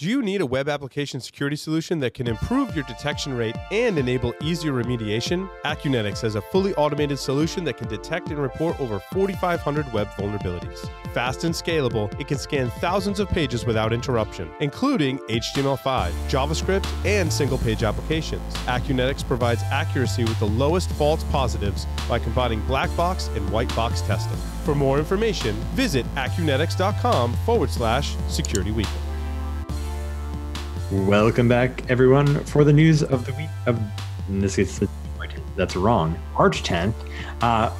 Do you need a web application security solution that can improve your detection rate and enable easier remediation? Acunetics has a fully automated solution that can detect and report over 4,500 web vulnerabilities. Fast and scalable, it can scan thousands of pages without interruption, including HTML5, JavaScript, and single-page applications. Acunetics provides accuracy with the lowest false positives by combining black box and white box testing. For more information, visit acunetics.com/Security Weekly. Welcome back, everyone, for the news of the week of, in this case, that's wrong, March 10th.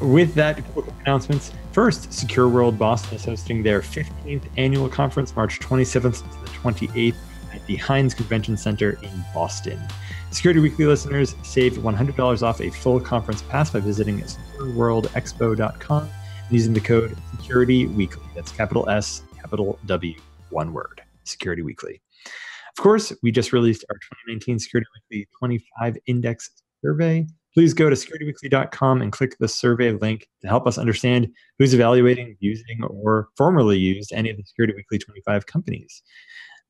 With that, quick announcements. First, Secure World Boston is hosting their 15th annual conference, March 27th to the 28th at the Heinz Convention Center in Boston. Security Weekly listeners save $100 off a full conference pass by visiting secureworldexpo.com and using the code SecurityWeekly. That's capital S, capital W, one word, Security Weekly. Of course, we just released our 2019 Security Weekly 25 Index Survey. Please go to securityweekly.com and click the survey link to help us understand who's evaluating, using, or formerly used any of the Security Weekly 25 companies.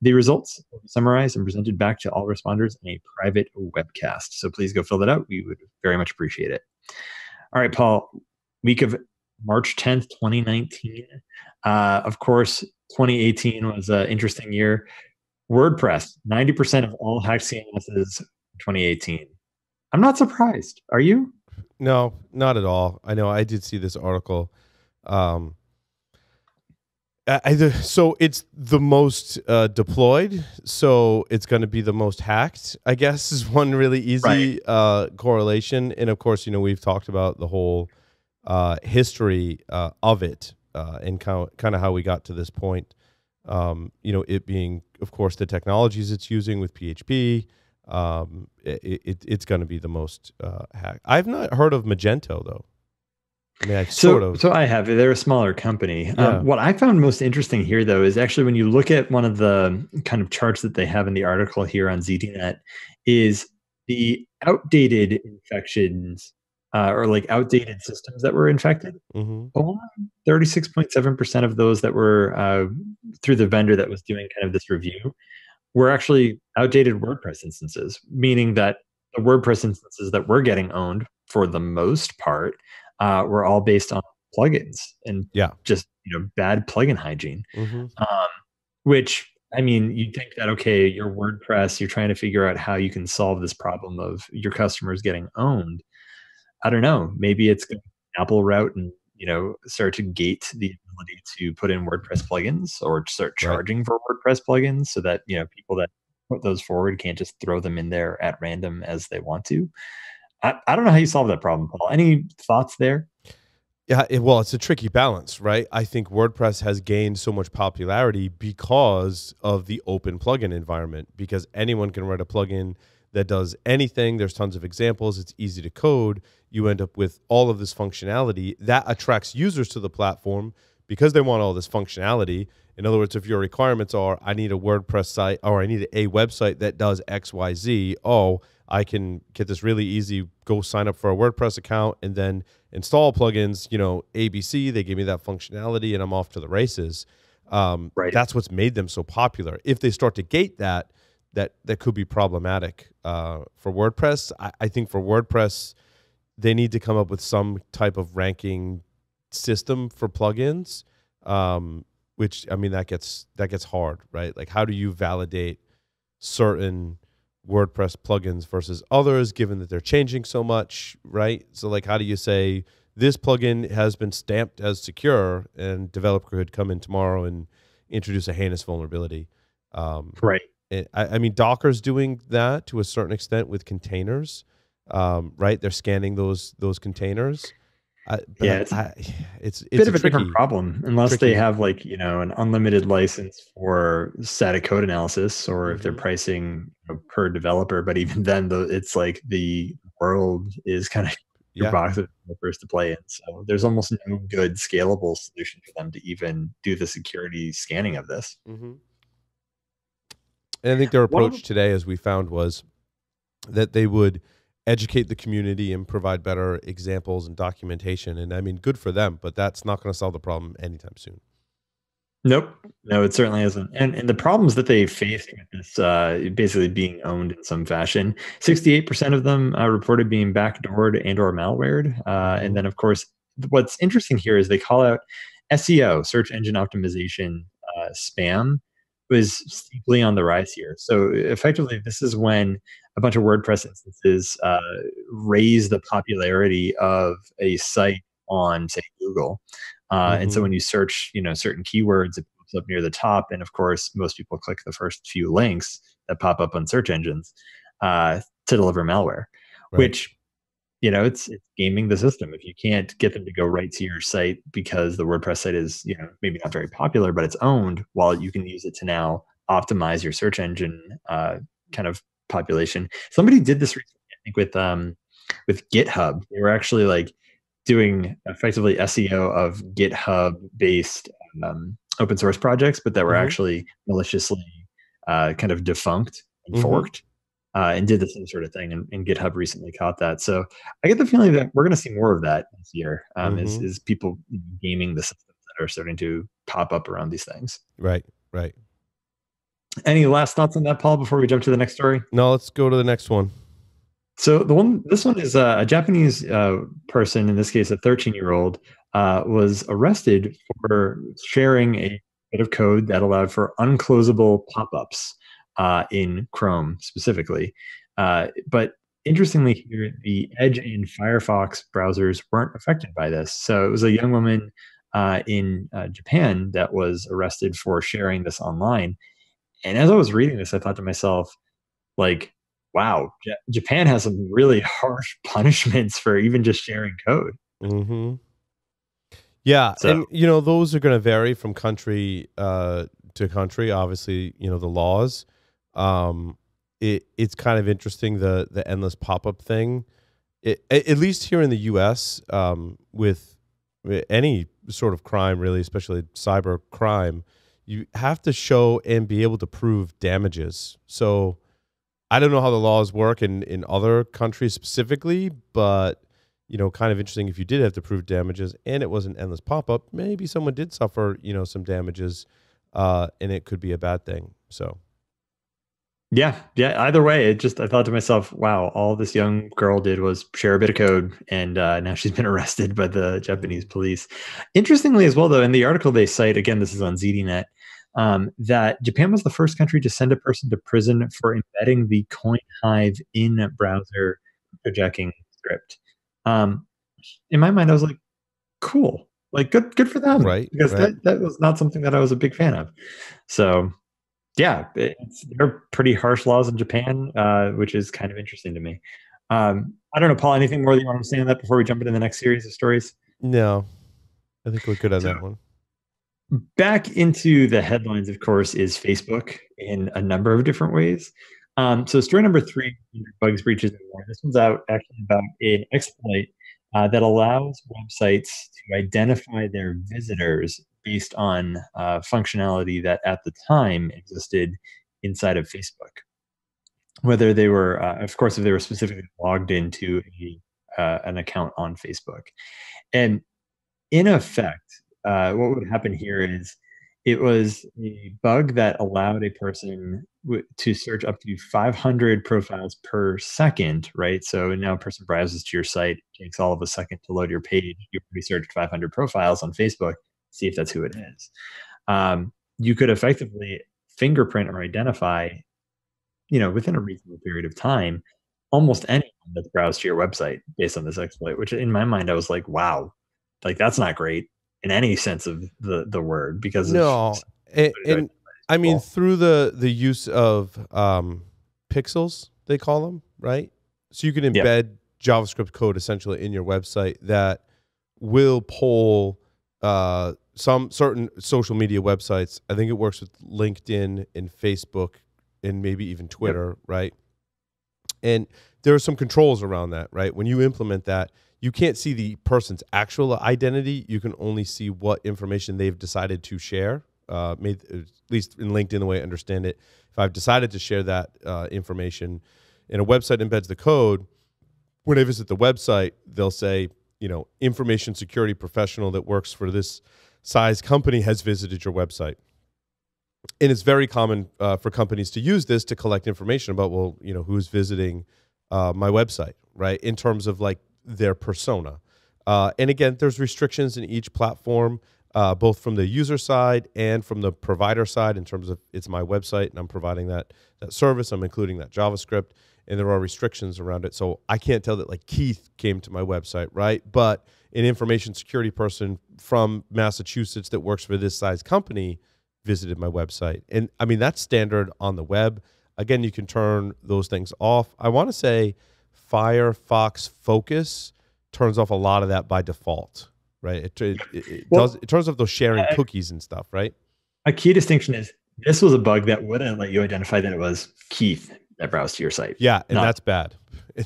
The results will be summarized and presented back to all responders in a private webcast. So please go fill that out. We would very much appreciate it. All right, Paul, week of March 10th, 2019. Of course, 2018 was an interesting year. WordPress, 90% of all hacked CMSs in 2018. I'm not surprised. Are you? No, not at all. I know I did see this article. So it's the most deployed, so it's going to be the most hacked, I guess, is one really easy correlation. And of course, we've talked about the whole history of it and kind of how we got to this point. It being, of course, the technologies it's using with PHP, it's going to be the most hacked. I've not heard of Magento, though. I mean, So I have. They're a smaller company. Yeah. What I found most interesting here, though, is actually when you look at one of the kind of charts that they have in the article here on ZDNet, is the outdated infections or like outdated systems that were infected. Mm-hmm. Only 36.7% of those that were through the vendor that was doing kind of this review were actually outdated WordPress instances, meaning that the WordPress instances that were getting owned for the most part were all based on plugins and just bad plugin hygiene. Mm-hmm. Which, I mean, you'd think that, okay, your WordPress, you're trying to figure out how you can solve this problem of your customers getting owned. I don't know. Maybe it's going to Apple route and start to gate the ability to put in WordPress plugins or start charging for WordPress plugins so that people that put those forward can't just throw them in there at random as they want to. I don't know how you solve that problem, Paul. Any thoughts there? Yeah, well, it's a tricky balance, right? I think WordPress has gained so much popularity because of the open plugin environment, because anyone can write a plugin that does anything. There's tons of examples. It's easy to code. You end up with all of this functionality that attracts users to the platform because they want all this functionality. In other words, if your requirements are, I need a WordPress site or I need a website that does X, Y, Z. Oh, I can get this really easy, go sign up for a WordPress account and then install plugins, ABC. They give me that functionality and I'm off to the races. That's what's made them so popular. If they start to gate that could be problematic for WordPress. I think for WordPress, they need to come up with some type of ranking system for plugins, which, I mean, that gets hard, right? Like, how do you validate certain WordPress plugins versus others, given that they're changing so much, right? So, like, how do you say this plugin has been stamped as secure and developer could come in tomorrow and introduce a heinous vulnerability? I mean, Docker's doing that to a certain extent with containers, right? They're scanning those containers. It's a bit of a different problem unless they have an unlimited license for static code analysis, or if they're pricing per developer. But even then, it's like the world is kind of your box of developers to play in. So there's almost no good scalable solution for them to even do the security scanning of this. Mm-hmm. And I think their approach today, as we found, was that they would educate the community and provide better examples and documentation. And I mean, good for them, but that's not going to solve the problem anytime soon. Nope. No, it certainly isn't. And the problems that they faced with this basically being owned in some fashion, 68% of them reported being backdoored and or malwared. And Mm-hmm. then, of course, what's interesting here is they call out SEO, search engine optimization spam, was steeply on the rise here. So effectively, this is when a bunch of WordPress instances raise the popularity of a site on, say, Google. And so Mm-hmm. when you search, certain keywords, it pops up near the top. And of course, most people click the first few links that pop up on search engines to deliver malware, Right. which, it's gaming the system. If you can't get them to go right to your site because the WordPress site is, maybe not very popular, but it's owned, while you can use it to now optimize your search engine kind of population. Somebody did this recently, I think, with GitHub. They were actually like doing effectively SEO of GitHub based open source projects, but that were Mm-hmm. actually maliciously kind of defunct and Mm-hmm. forked, and did the same sort of thing. And GitHub recently caught that. So I get the feeling that we're going to see more of that this year. Is Mm-hmm. is people gaming the systems that are starting to pop up around these things. Right. Right. Any last thoughts on that, Paul, before we jump to the next story? Now let's go to the next one. So this one is a Japanese person, in this case, a 13-year-old, was arrested for sharing a bit of code that allowed for unclosable pop-ups in Chrome specifically. But interestingly, here the Edge and Firefox browsers weren't affected by this. So it was a young woman in Japan that was arrested for sharing this online. And as I was reading this, I thought to myself, like, wow, Japan has some really harsh punishments for even just sharing code. Mm-hmm. Yeah, So and those are going to vary from country to country. Obviously, the laws. It's kind of interesting, the endless pop up thing. At least here in the U.S., with any sort of crime, really, especially cyber crime, you have to show and be able to prove damages. So I don't know how the laws work in other countries specifically, but kind of interesting if you did have to prove damages and it was an endless pop up, maybe someone did suffer, some damages, and it could be a bad thing. So yeah. Either way, I thought to myself, wow, all this young girl did was share a bit of code, and now she's been arrested by the Japanese mhm. police. Interestingly, as well, though, in the article they cite, again, this is on ZDNet, that Japan was the first country to send a person to prison for embedding the coin hive in browser cryptojacking script. Um, in my mind, I was like, cool, like good for them, Right, because right. that was not something that I was a big fan of. So yeah, they're pretty harsh laws in Japan, which is kind of interesting to me. I don't know, Paul, anything more that you want to say on that before we jump into the next series of stories? No, I think we're good on So that one. back into the headlines, of course, is Facebook in a number of different ways. So story number 3, bugs, breaches, and more. This one's out actually about an exploit that allows websites to identify their visitors based on functionality that at the time existed inside of Facebook. Whether they were, of course, if they were specifically logged into an account on Facebook. And in effect, what would happen here is it was a bug that allowed a person to search up to 500 profiles per second, right? So now a person browses to your site, takes all of a second to load your page. You've already searched 500 profiles on Facebook, see if that's who it is. You could effectively fingerprint or identify, within a reasonable period of time, almost anyone that's browsed to your website based on this exploit, which in my mind, I was like, wow, like that's not great in any sense of the word, because of No, and I mean, people. through the use of pixels, they call them, right? So you can Yep. embed JavaScript code essentially in your website that will poll some certain social media websites. I think it works with LinkedIn and Facebook and maybe even Yep. Twitter, right? And there are some controls around that, right? When you implement that, you can't see the person's actual identity. You can only see what information they've decided to share. At least in LinkedIn, the way I understand it, if I've decided to share that information, and a website embeds the code, when I visit the website, they'll say, information security professional that works for this size company has visited your website. And it's very common for companies to use this to collect information about, well, who's visiting my website, right? In terms of like their persona. And again, there's restrictions in each platform, both from the user side and from the provider side in terms of it's my website and I'm providing that service. I'm including that JavaScript and there are restrictions around it. So I can't tell that like Keith came to my website, right? But an information security person from Massachusetts that works for this size company visited my website. And I mean, that's standard on the web. Again, you can turn those things off. I want to say Firefox Focus turns off a lot of that by default, right? It turns off those sharing cookies and stuff, right? A key distinction is this was a bug that wouldn't let you identify that it was Keith that browsed to your site. Yeah, and that's bad.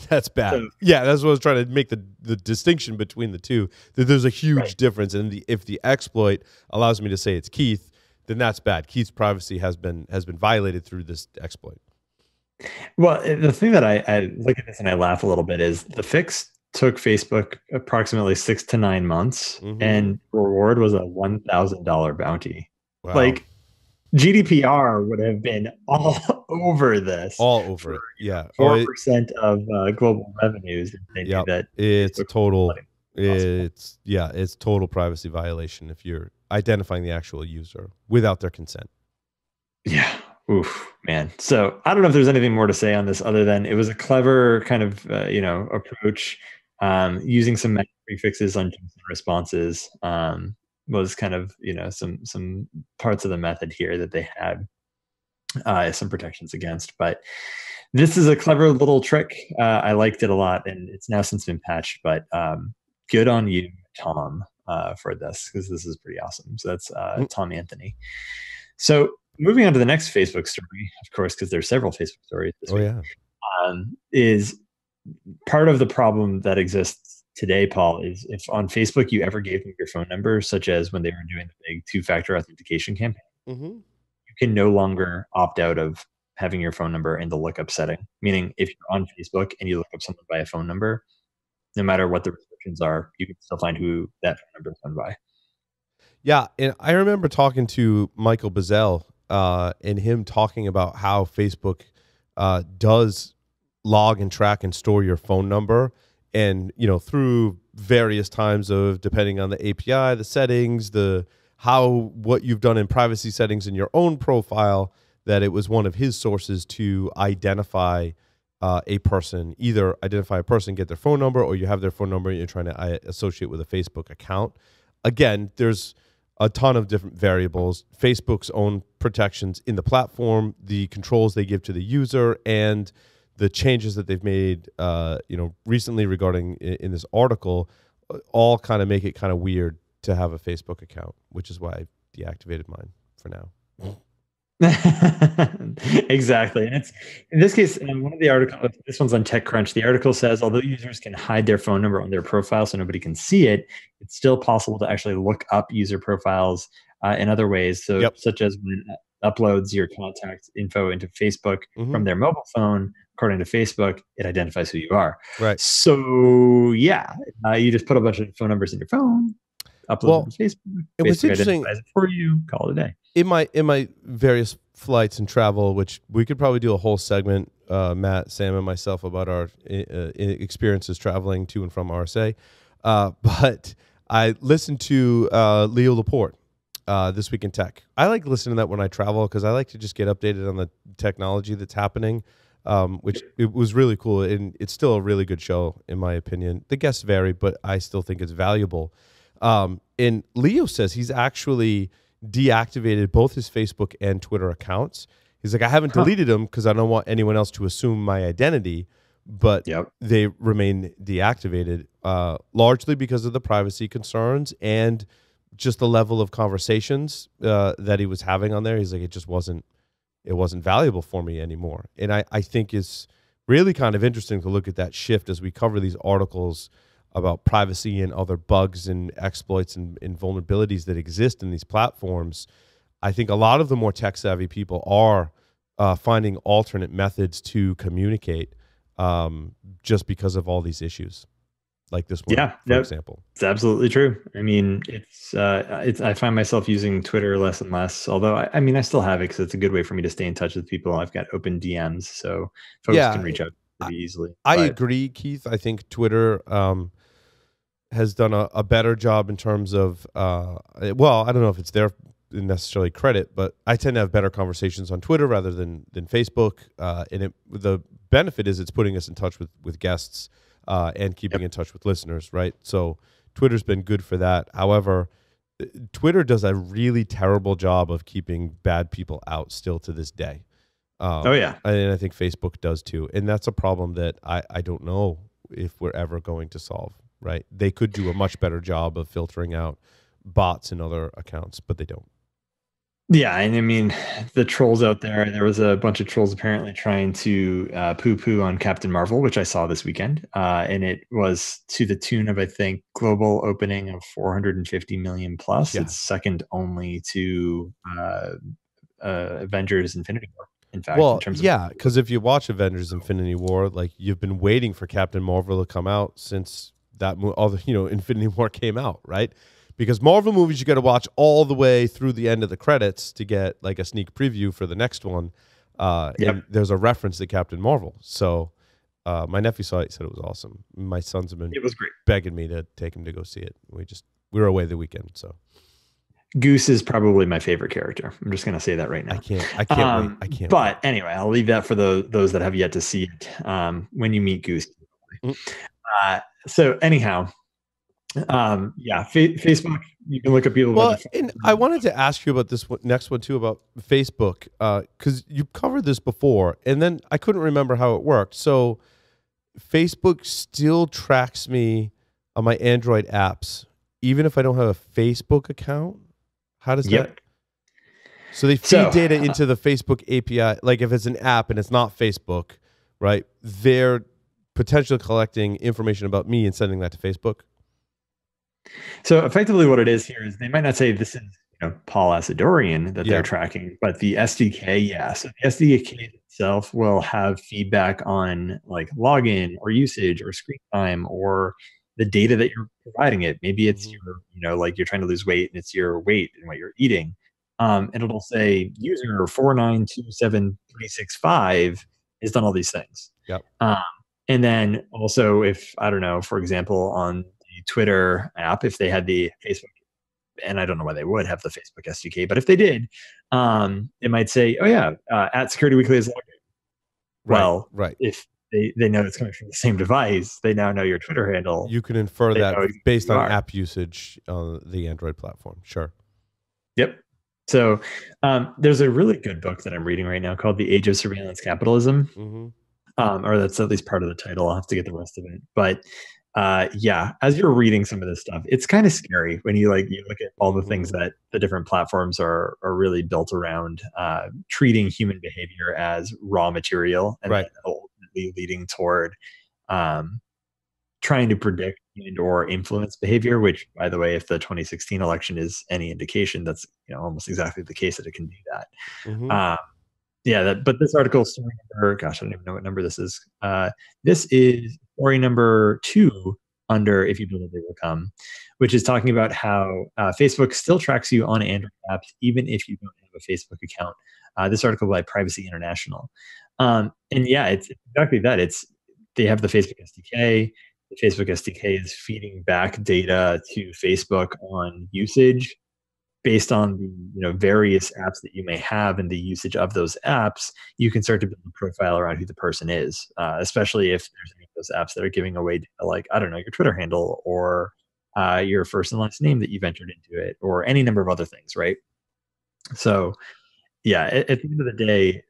That's bad. So, yeah, that's what I was trying to make the distinction between the two. That there's a huge difference, and if the exploit allows me to say it's Keith, then that's bad. Keith's privacy has been violated through this exploit. Well, the thing that I look at this and I laugh a little bit is the fix took Facebook approximately 6 to 9 months, and reward was a $1,000 bounty. Wow. Like GDPR would have been all over this. All over it. Yeah. 4% of global revenues. They knew that it's total. It's total privacy violation if you're identifying the actual user without their consent. Yeah. Oof, man. So I don't know if there's anything more to say on this other than it was a clever kind of approach. Using some prefixes on responses was kind of some parts of the method here that they had some protections against. But this is a clever little trick. I liked it a lot, and it's now since been patched. But good on you, Tom, for this, because this is pretty awesome. So that's Tom Anthony. So moving on to the next Facebook story, of course, because there's several Facebook stories this week, is part of the problem that exists today, Paul, is if on Facebook you ever gave them your phone number, such as when they were doing the big two-factor authentication campaign, you can no longer opt out of having your phone number in the lookup setting. Meaning if you're on Facebook and you look up someone by a phone number, no matter what the restrictions are, you can still find who that phone number is done by. Yeah, and I remember talking to Michael Bazell and him talking about how Facebook does log and track and store your phone number, and through various times of depending on the API, the settings, what you've done in privacy settings in your own profile, that it was one of his sources to identify a person, either identify a person, get their phone number, or you have their phone number and you're trying to associate with a Facebook account. Again, there's a ton of different variables, Facebook's own protections in the platform, the controls they give to the user, and the changes that they've made, recently regarding in this article, all kind of make it kind of weird to have a Facebook account, which is why I deactivated mine for now. Exactly. And it's in this case, one of the articles, this one's on TechCrunch. The article says, although users can hide their phone number on their profile so nobody can see it, it's still possible to actually look up user profiles in other ways. So such as when it uploads your contact info into Facebook from their mobile phone, according to Facebook, it identifies who you are. Right. So you just put a bunch of phone numbers in your phone, upload them to Facebook. It was interesting. Identifies it for you, call it a day. In my various flights and travel, which we could probably do a whole segment, Matt, Sam, and myself, about our experiences traveling to and from RSA. But I listened to Leo Laporte, This Week in Tech. I like listening to that when I travel because I like to just get updated on the technology that's happening, which it was really cool. And it's still a really good show, in my opinion. The guests vary, but I still think it's valuable. And Leo says he's actually deactivated both his Facebook and Twitter accounts. He's like, I haven't deleted them because I don't want anyone else to assume my identity, but they remain deactivated, largely because of the privacy concerns and just the level of conversations that he was having on there. He's like, it wasn't valuable for me anymore. And I think it's really kind of interesting to look at that shift as we cover these articles about privacy and other bugs and exploits and vulnerabilities that exist in these platforms. I think a lot of the more tech-savvy people are finding alternate methods to communicate just because of all these issues. like this one, Yeah, for yep, example. it's absolutely true. I mean, it's. I find myself using Twitter less and less. Although I mean, I still have it because it's a good way for me to stay in touch with people. I've got open DMs, so folks can Yeah, reach out I, pretty easily. I But agree, Keith. I think Twitter has done a better job in terms of, well, I don't know if it's their necessarily credit, but I tend to have better conversations on Twitter rather than Facebook. The benefit is it's putting us in touch with guests and keeping yep, in touch with listeners, right? So Twitter's been good for that. However, Twitter does a really terrible job of keeping bad people out still to this day. oh yeah, And I think Facebook does too. And that's a problem that I don't know if we're ever going to solve, right? They could do a much better job of filtering out bots and other accounts, but they don't. yeah. And I mean, the trolls out there. There was a bunch of trolls apparently trying to poo-poo on Captain Marvel, which I saw this weekend, and it was to the tune of I think global opening of 450 million plus. Yeah. It's second only to Avengers Infinity War, in fact, in Well, terms of. yeah, because if you watch Avengers Infinity War, like you've been waiting for Captain Marvel to come out since all the, Infinity War came out, right? Because Marvel movies you got to watch all the way through the end of the credits to get like a sneak preview for the next one. And Yep. there's a reference to Captain Marvel. So my nephew saw it, he said it was awesome. My sons have been It was great. begging me to take him to go see it. We were away the weekend, so Goose is probably my favorite character. I'm just going to say that right now. I can't wait. I can't wait. But anyway, I'll leave that for those that have yet to see it when you meet Goose. Mm. So anyhow, yeah, Facebook, you can look at people. Well, and I wanted to ask you about this next one too, about Facebook, because you covered this before, and then I couldn't remember how it worked. So Facebook still tracks me on my Android apps, even if I don't have a Facebook account. How does Yep. that? So they feed data into the Facebook API. Like if it's an app and it's not Facebook, right? They're potentially collecting information about me and sending that to Facebook. So effectively what it is here is they might not say this is Paul Asadorian that Yeah. they're tracking, but the SDK, yeah. So the SDK itself will have feedback on like login or usage or screen time or the data that you're providing it. Maybe it's your, like you're trying to lose weight and it's your weight and what you're eating. And it'll say user 4927365 has done all these things. Yep. And then also if, I don't know, for example, on the Twitter app, if they had the Facebook, and I don't know why they would have the Facebook SDK, but if they did, it might say, oh yeah, at Security Weekly is logged in. Right, Well, right. if they know it's coming from the same device, they now know your Twitter handle. You can infer They that know exactly based who you on are. app usage on the Android platform. Sure. Yep. So there's a really good book that I'm reading right now called The Age of Surveillance Capitalism. Or that's at least part of the title. I'll have to get the rest of it. But yeah, as you're reading some of this stuff, it's kind of scary when you look at all the things that the different platforms are really built around treating human behavior as raw material, and Right. then ultimately leading toward trying to predict and or influence behavior. Which, by the way, if the 2016 election is any indication, that's almost exactly the case that it can do that. Yeah, but this article, story number, gosh, I don't even know what number this is. This is story number 2 under If You Build It, They Will Come, which is talking about how Facebook still tracks you on Android apps, even if you don't have a Facebook account. This article by Privacy International. And yeah, it's exactly that. They have the Facebook SDK. The Facebook SDK is feeding back data to Facebook on usage based on the various apps that you may have and the usage of those apps. You can start to build a profile around who the person is, especially if there's any of those apps that are giving away data, like, I don't know, your Twitter handle or your first and last name that you've entered into it, or any number of other things, right? So yeah, at the end of the day,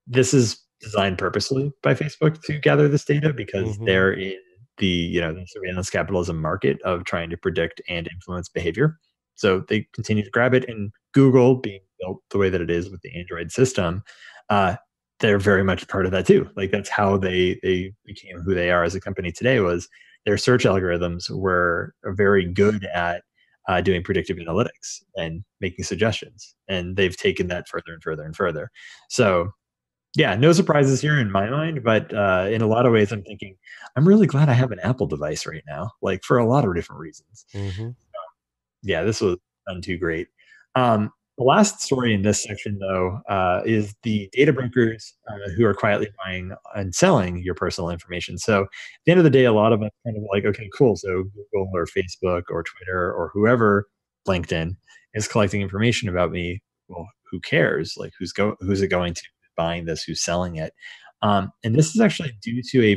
this is designed purposely by Facebook to gather this data because they're in the surveillance capitalism market of trying to predict and influence behavior. So they continue to grab it, and Google, being built the way that it is with the Android system, they're very much part of that too. Like that's how they became who they are as a company today. Was their search algorithms were very good at doing predictive analytics and making suggestions, and they've taken that further and further and further. So Yeah, no surprises here in my mind, but in a lot of ways, I'm thinking I'm really glad I have an Apple device right now, like for a lot of different reasons. Mm-hmm. Yeah, this was done too great. The last story in this section, though, is the data brokers who are quietly buying and selling your personal information. So at the end of the day, a lot of us kind of like, okay, cool. So Google or Facebook or Twitter or whoever, LinkedIn, is collecting information about me. Well, who cares? Like, who's it going to? Buying this? Who's selling it? And this is actually due to a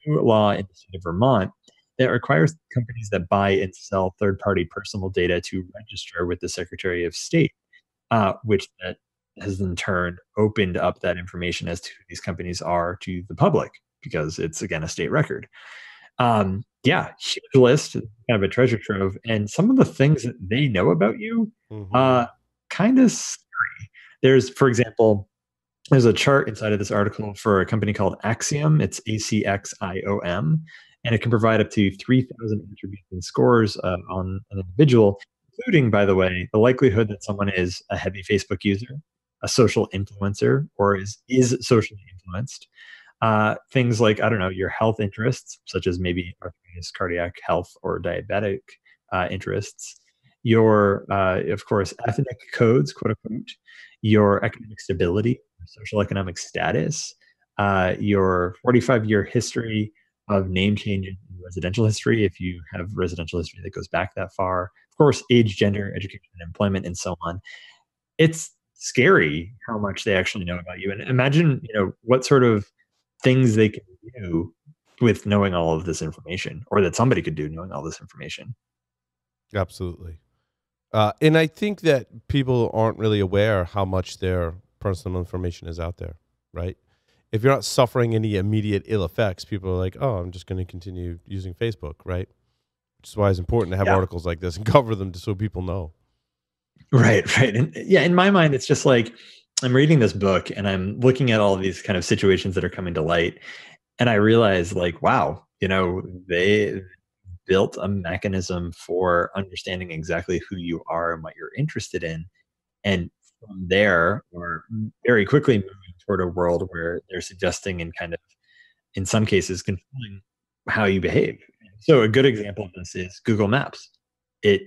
new law in the state of Vermont that requires companies that buy and sell third-party personal data to register with the Secretary of State, which that has in turn opened up that information as to who these companies are to the public because it's again a state record. Yeah, huge list, kind of a treasure trove, and some of the things that they know about you, Mm-hmm. uh, kind of scary. There's, for example, there's a chart inside of this article for a company called Axiom. It's ACXIOM, and it can provide up to 3,000 attributes and scores on an individual, including, by the way, the likelihood that someone is a heavy Facebook user, a social influencer, or is socially influenced. Things like, I don't know, your health interests, such as maybe arthritis, cardiac health, or diabetic interests. Your, of course, ethnic codes, quote unquote, your economic stability, social economic status, your 45-year history of name change in residential history, if you have residential history that goes back that far. Of course, age, gender, education, and employment, and so on. It's scary how much they actually know about you. And imagine, what sort of things they can do with knowing all of this information, or that somebody could do knowing all this information. Absolutely. And I think that people aren't really aware how much their personal information is out there, right? If you're not suffering any immediate ill effects, people are like, oh, I'm just going to continue using Facebook, right? Which is why it's important to have Yeah. articles like this and cover them so people know. Right, right. And yeah, in my mind, it's just like I'm reading this book and I'm looking at all of these kind of situations that are coming to light. And I realize, like, wow, they built a mechanism for understanding exactly who you are and what you're interested in. And from there, we're very quickly moving toward a world where they're suggesting and kind of, in some cases, controlling how you behave. So a good example of this is Google Maps. It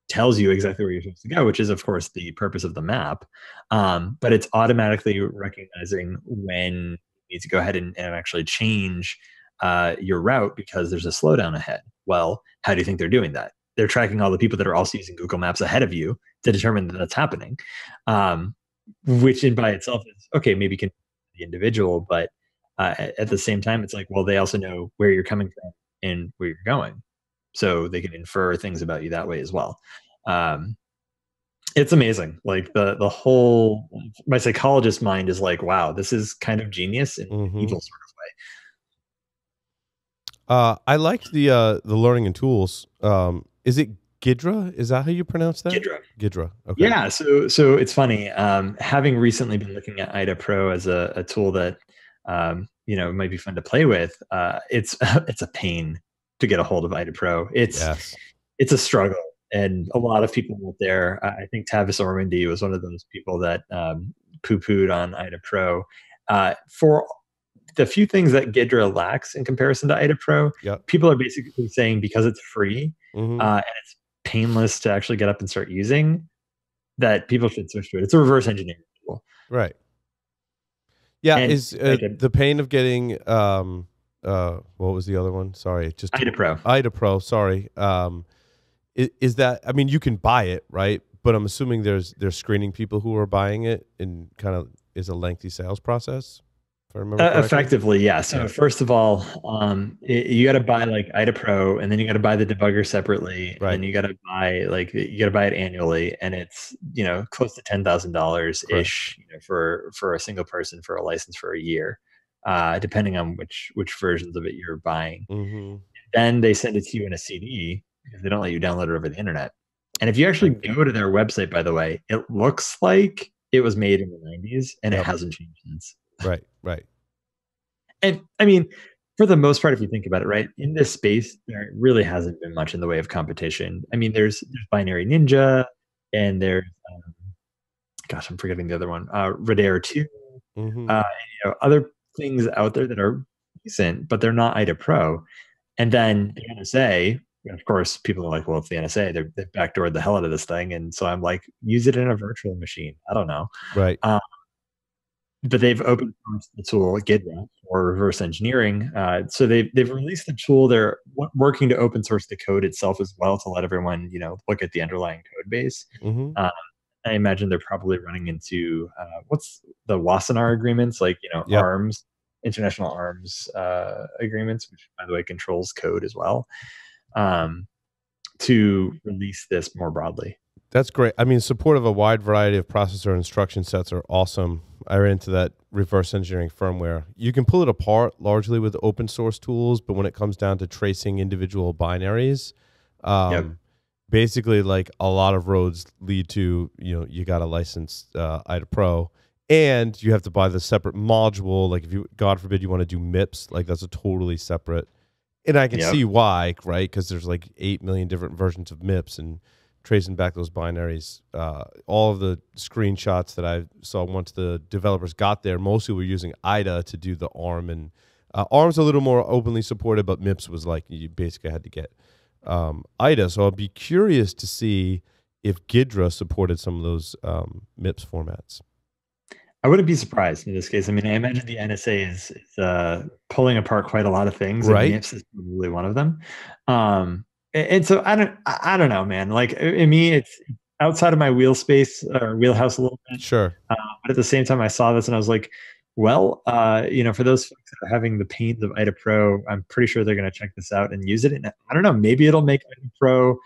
tells you exactly where you're supposed to go, which is, of course, the purpose of the map. But it's automatically recognizing when you need to go ahead and actually change your route because there's a slowdown ahead. Well, how do you think they're doing that? They're tracking all the people that are also using Google Maps ahead of you to determine that that's happening, um, which in by itself is okay, maybe can the individual, but at the same time, it's like, well, they also know where you're coming from and where you're going, so they can infer things about you that way as well. Um, it's amazing. Like the whole my psychologist mind is like, wow, this is kind of genius in an Mm-hmm. evil sort of way. I like the learning and tools. Is it Gidra? Is that how you pronounce that? Gidra. Gidra. Okay. Yeah, so it's funny. Having recently been looking at IDA Pro as a tool that might be fun to play with, it's it's a pain to get a hold of IDA Pro. Yes. It's a struggle, and a lot of people out there. I think Tavis Ormandy was one of those people that poo-pooed on IDA Pro for the few things that Gidra lacks in comparison to IDA Pro. Yep. People are basically saying because it's free Mm-hmm. and it's painless to actually get up and start using, that people should switch to it. It's a reverse engineering tool. Right. Yeah. And Is the pain of getting what was the other one? Sorry, just IDA Pro. IDA Pro. Sorry. Is that? I mean, you can buy it, right? But I'm assuming they're screening people who are buying it, and kind of is a lengthy sales process. If I remember correctly. Effectively, yeah. So first of all, you got to buy like IDA Pro, and then you got to buy the debugger separately, and Right. then you got to buy it annually, and it's close to $10,000 ish for a single person for a license for a year, depending on which versions of it you're buying. Mm-hmm. Then they send it to you in a CD because they don't let you download it over the internet. And if you actually go to their website, by the way, it looks like it was made in the 90s, and it hasn't changed since. Right. Right. And I mean, for the most part, if you think about it, right, in this space, there really hasn't been much in the way of competition. I mean, there's Binary Ninja, and there's, gosh, I'm forgetting the other one, Radar 2. Mm-hmm. Other things out there that are decent, but they're not IDA Pro. And then the NSA, of course, people are like, well, it's the NSA. They've backdoored the hell out of this thing. And so I'm like, use it in a virtual machine. I don't know. Right. But they've open sourced the tool Ghidra for reverse engineering. So they've released the tool. They're working to open source the code itself as well to let everyone look at the underlying code base. Mm-hmm. I imagine they're probably running into what's the Wassenaar agreements, like Yep. arms, international arms agreements, which by the way controls code as well, to release this more broadly. That's great. I mean, support of a wide variety of processor instruction sets are awesome. I ran into that reverse engineering firmware. You can pull it apart largely with open source tools, but when it comes down to tracing individual binaries, basically like a lot of roads lead to, you got to license IDA Pro, and you have to buy the separate module. Like if you, God forbid, you want to do MIPS, like that's a totally separate, and I can see why, right? Because there's like 8 million different versions of MIPS, and tracing back those binaries, all of the screenshots that I saw once the developers got there, mostly were using IDA to do the ARM, and ARM's a little more openly supported, but MIPS was like you basically had to get IDA. So I'll be curious to see if Ghidra supported some of those MIPS formats. I wouldn't be surprised in this case. I mean, I imagine the NSA is pulling apart quite a lot of things, right? And MIPS is probably one of them. And so I don't know, man. Like in me, it's outside of my wheelhouse a little bit. Sure. But at the same time, I saw this and I was like, well, for those folks that are having the pains of IDA Pro, I'm pretty sure they're going to check this out and use it. And I don't know, maybe it'll make IDA Pro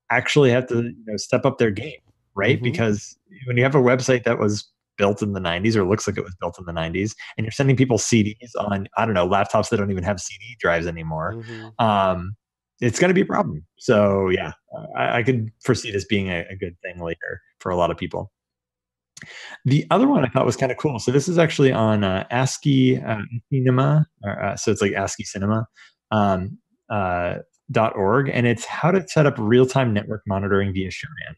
actually have to step up their game, right? Mm-hmm. Because when you have a website that was built in the 90s or looks like it was built in the 90s, and you're sending people CDs on, I don't know, laptops that don't even have CD drives anymore, it's going to be a problem. So yeah, I could foresee this being a good thing later for a lot of people. The other one I thought was kind of cool. So this is actually on ASCII Cinema, so it's like ASCII Cinema .org, and it's how to set up real-time network monitoring via Shodan,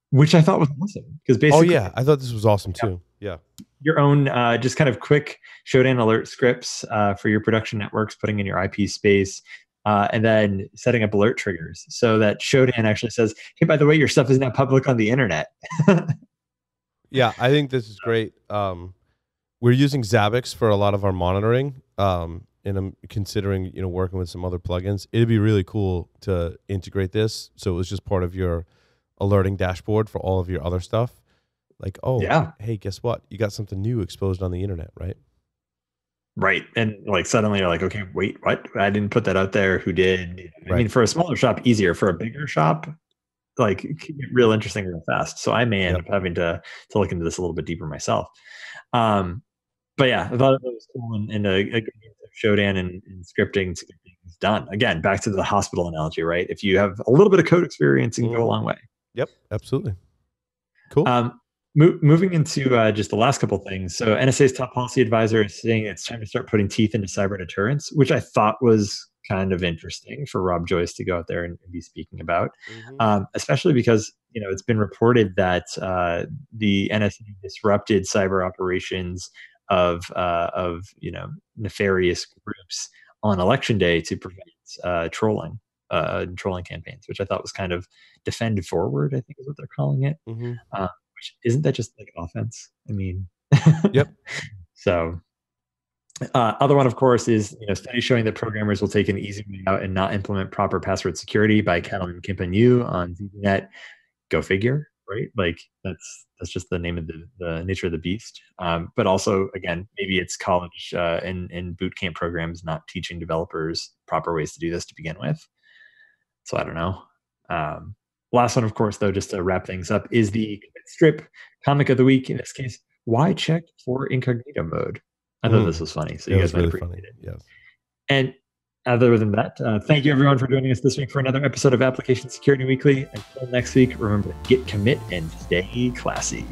which I thought was awesome because basically, I thought this was awesome too. Yeah, your own just kind of quick Shodan alert scripts for your production networks, putting in your IP space. And then setting up alert triggers so that Shodan actually says, hey, by the way, your stuff is now public on the internet. Yeah, I think this is great. We're using Zabbix for a lot of our monitoring, and I'm considering working with some other plugins. It'd be really cool to integrate this so it was just part of your alerting dashboard for all of your other stuff. Like, hey, guess what? You got something new exposed on the internet, right? Right. And like suddenly you're like, okay, wait, what? I didn't put that out there. Who did? Right. I mean, for a smaller shop, easier. For a bigger shop, like it can get real interesting real fast. So I may end up having to look into this a little bit deeper myself. But yeah, I thought it was cool and a good use of Shodan and scripting to get things done. Again, back to the hospital analogy, right? If you have a little bit of code experience, it can go a long way. Yep, absolutely. Cool. Moving into just the last couple of things. So NSA's top policy advisor is saying it's time to start putting teeth into cyber deterrence, which I thought was kind of interesting for Rob Joyce to go out there and be speaking about, especially because it's been reported that the NSA disrupted cyber operations of nefarious groups on election day to prevent trolling campaigns, which I thought was kind of defend forward, I think is what they're calling it. Isn't that just like offense? I mean, yep. So, other one, of course, is studies showing that programmers will take an easy way out and not implement proper password security by Catalan Kimpanyu on ZDNet. Go figure, right? Like that's just the name of the nature of the beast. But also, again, maybe it's college and boot camp programs not teaching developers proper ways to do this to begin with. So I don't know. Last one, of course, though, just to wrap things up, is the strip comic of the week. In this case, why check for incognito mode? I thought this was funny. So you guys might appreciate it. Yes. And other than that, thank you everyone for joining us this week for another episode of Application Security Weekly. Until next week, remember to git, commit, and stay classy.